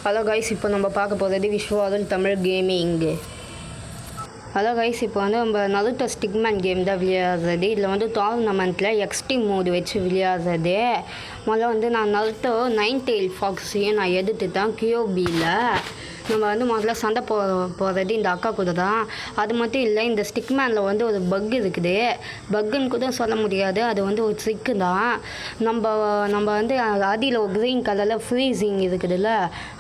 Hello guys, இப்போ நம்ம பார்க்க போகிறது விஸ்வாதன் தமிழ் கேமிங். ஹலோ கைஸ், இப்போ வந்து நம்ம நருட்டோ ஸ்டிக்மேன் கேம் தான் விளையாடுறது. இதில் வந்து டோர்னமெண்ட்டில் எக்ஸ்ட்ரீம் மோடு வச்சு விளையாடுறது. முதல்ல வந்து நான் நருட்டோ 9 டெயில் ஃபாக்ஸையும் நான் எடுத்துட்டேன் கியோபியில். நம்ம வந்து முதல்ல சண்டை போகிறது இந்த அக்கா கூட தான். அது மட்டும் இல்லை, இந்த ஸ்டிக்மேனில் வந்து ஒரு பக் இருக்குது. பக்குன்னு கூட சொல்ல முடியாது, அது வந்து ஒரு ட்ரிக்கு தான். நம்ம வந்து அடியில் ஒரு க்ரீன் கலரில் ஃப்ரீசிங் இருக்குதுல்ல,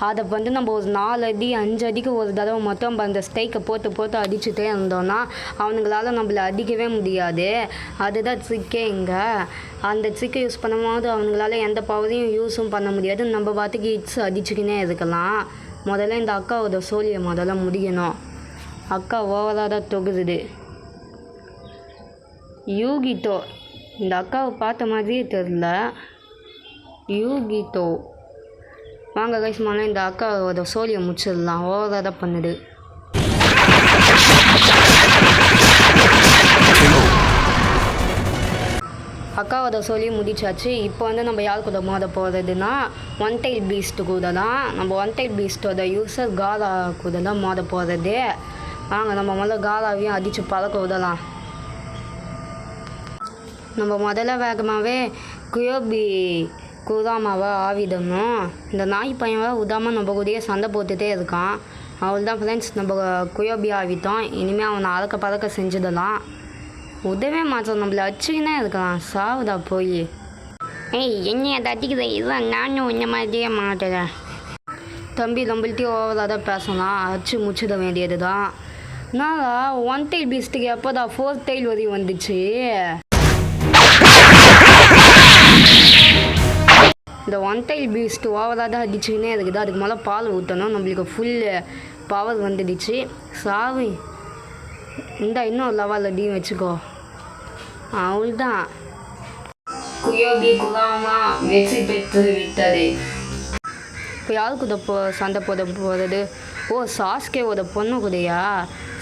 அதை வந்து நம்ம ஒரு 4 அடி 5 அடிக்கு ஒரு தடவை மொத்தம் நம்ம அந்த ஸ்டைக்கை போட்டு அடிச்சுட்டே இருந்தோன்னா அவனுங்களால நம்மளை அடிக்கவே முடியாது. அதுதான் ட்ரிக்கே இங்கே. அந்த ட்ரிக்கை யூஸ் பண்ணும்போது அவங்களால எந்த பவரையும் யூஸும் பண்ண முடியாது. நம்ம பார்த்துக்கு ஹிட்ஸ் அடிச்சுக்கினே இருக்கலாம். முதல்ல இந்த அக்காவோட சோழியை முதல்ல முடியணும். அக்கா ஓவராக தான் தொகுது. யூகிட்டோ, இந்த அக்காவை பார்த்த மாதிரியே தெரில. யூகிட்டோ, வாங்க கைஸ், முதல்ல இந்த அக்காவோட சோழியை முடிச்சிடலாம். ஓவராக தான் பண்ணுது. அக்காவோட சொல்லி முடிச்சாச்சு. இப்போ வந்து நம்ம யார் கூட மோத போகிறதுனா 1 டெயில் பீஸ்ட்டு கூட தான். நம்ம 1 டெயில் பீஸ்ட்டோட யூஸர் காலா கூட தான் மோத போகிறது. வாங்க நம்ம முதல்ல காலாவையும் அடித்து பழக்க விடலாம். நம்ம முதல்ல வேகமாகவே குயோபி குராமாவை ஆவிடணும். இந்த நாய் பையனை விடாமல் நம்ம கூடயே சண்டை போட்டுகிட்டே இருக்கான். அவள் தான் ஃப்ரெண்ட்ஸ், நம்ம குயோபி ஆவிட்டோம். இனிமேல் அவனை அறக்க செஞ்சிடலாம். உதவே மாற்றம் நம்மளை அடிச்சுக்கினே இருக்கலாம். சாவுதா போய். ஏய், என்னை அதை அடிக்குது. இதுதான் நானும் இந்த மாதிரியே மாட்டுறேன். தம்பி, நம்மள்ட்டையும் ஓவராக தான் பேசலாம். அடிச்சு முடிச்சிட வேண்டியது தான். நாளா 1 டெயில் பீஸ்ட்டுக்கு எப்போ தான் 4 டெயில் வரையும் வந்துச்சு. இந்த 1 டெயில் பீஸ்ட்டு ஓவராக தான் அடிச்சுக்கினே இருக்குது. அதுக்கு மேலே பால் ஊற்றணும். நம்மளுக்கு ஃபுல் பவர் வந்துடுச்சு. சாவு இந்த இன்னும் லெவல் அடியும் வச்சுக்கோ. அவள்தான் குயோபி குராமா வெற்றி பெற்று விட்டது. இப்போ யாருக்கு சண்டை போகிறது? ஓ, சாஸ்கேவோட பொண்ணு கூடயா?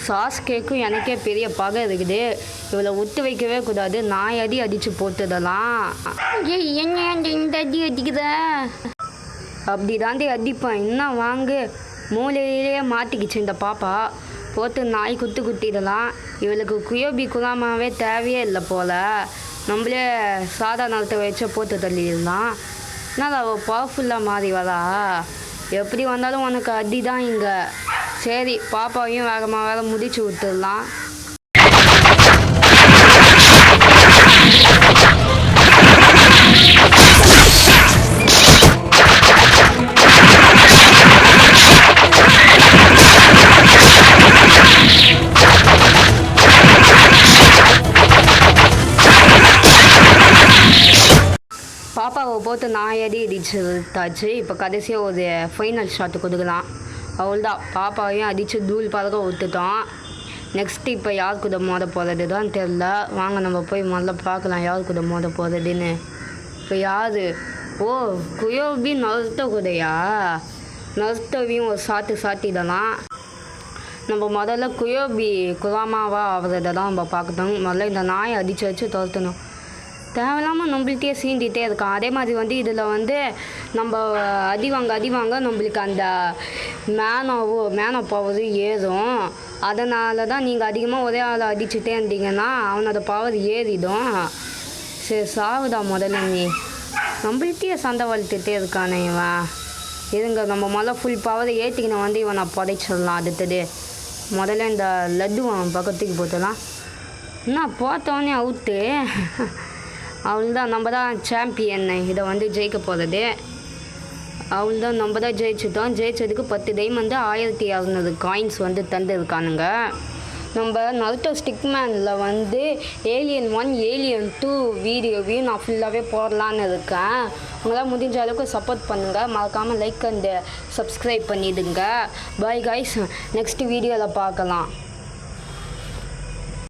சாஸ்கேக்கும் எனக்கே பெரிய பகை இருக்குது. இவளை விட்டு வைக்கவே கூடாது. நான் அடித்து போட்டுடலாம். ஏய், என்ன இந்த அடி அடிக்குத? அப்படி தாண்டி அடிப்பேன். இன்னும் வாங்கு. மூலையிலேயே மாட்டிக்கிச்சு இந்த பாப்பா. போட்டு நாய் குத்திடலாம். இவளுக்கு குயோபி குராமாவே தேவையே இல்லை போல். நம்மளே சாதாரணத்தை வச்சு போட்டு தள்ளிடலாம். அதனால் அவள் பவர்ஃபுல்லாக மாறி வரா. எப்படி வந்தாலும் உனக்கு அடி தான் இங்கே. சரி, பாப்பாவையும் வேக முடிச்சு விட்டுடலாம். பாப்பாவை போட்டு நான் அடிச்சுட்டாச்சு. இப்போ கடைசியாக ஒரு ஃபைனல் ஷாட்டு கொடுக்கலாம். அவள்தான் பாப்பாவையும் அடித்து தூள் பறக்க விட்டுட்டோம். நெக்ஸ்ட்டு இப்போ யார் கூட மோத போகிறது தான் தெரில. வாங்க நம்ம போய் முதல்ல பார்க்கலாம் யார் கூட மோத போகிறதுன்னு. இப்போ யார்? ஓ, குயோபி நருட்டோ கூடயா? நருட்டோவையும் ஒரு சாட்டிடலாம். நம்ம முதல்ல குயோபி குராமாவாக ஆகிறத தான் நம்ம பார்க்கணும். முதல்ல இந்த நாயை அடித்து வச்சு துரத்தணும். தேவையில்லாமல் நம்மள்கிட்டயே சீண்டிகிட்டே இருக்கான். அதே மாதிரி வந்து இதில் வந்து நம்ம அடி வாங்க நம்மளுக்கு அந்த மேனோ பவர் ஏறும். அதனால தான் நீங்கள் அதிகமாக ஒரே ஆளை அடிச்சுட்டே இருந்தீங்கன்னா அவனோட பவர் ஏறிடும். சரி, சாவுதா முதல்ல நீ. நம்மள்கிட்டயே சண்டை வளர்த்துட்டே இருக்கானே இவன். இருங்க, நம்ம முதல்ல ஃபுல் பவரை ஏற்றிக்கின வந்து இவனை புதைச்சிடலாம். அடுத்தது முதல்ல இந்த லட்டு அவன் பக்கத்துக்கு போட்டலாம். என்ன போட்டோன்னே அவுட்டு. அவள்தான், நம்ம தான் சாம்பியன். இதை வந்து ஜெயிக்க போகிறது. அவள்தான், நம்ம தான் ஜெயிச்சிட்டோம். ஜெயிச்சதுக்கு 10 டைமண்ட் 1600 காயின்ஸ் வந்து தந்துருக்கானுங்க. நம்ம நருட்டோ ஸ்டிக்மேனில் வந்து ஏலியன் 1 ஏலியன் 2 வீடியோவையும் நான் ஃபுல்லாகவே போடலான்னு இருக்கேன். உங்களால் முடிஞ்ச அளவுக்கு சப்போர்ட் பண்ணுங்கள். மறக்காமல் லைக் அண்ட் சப்ஸ்கிரைப் பண்ணிவிடுங்க. பாய் கைஸ், நெக்ஸ்ட் வீடியோவில் பார்க்கலாம்.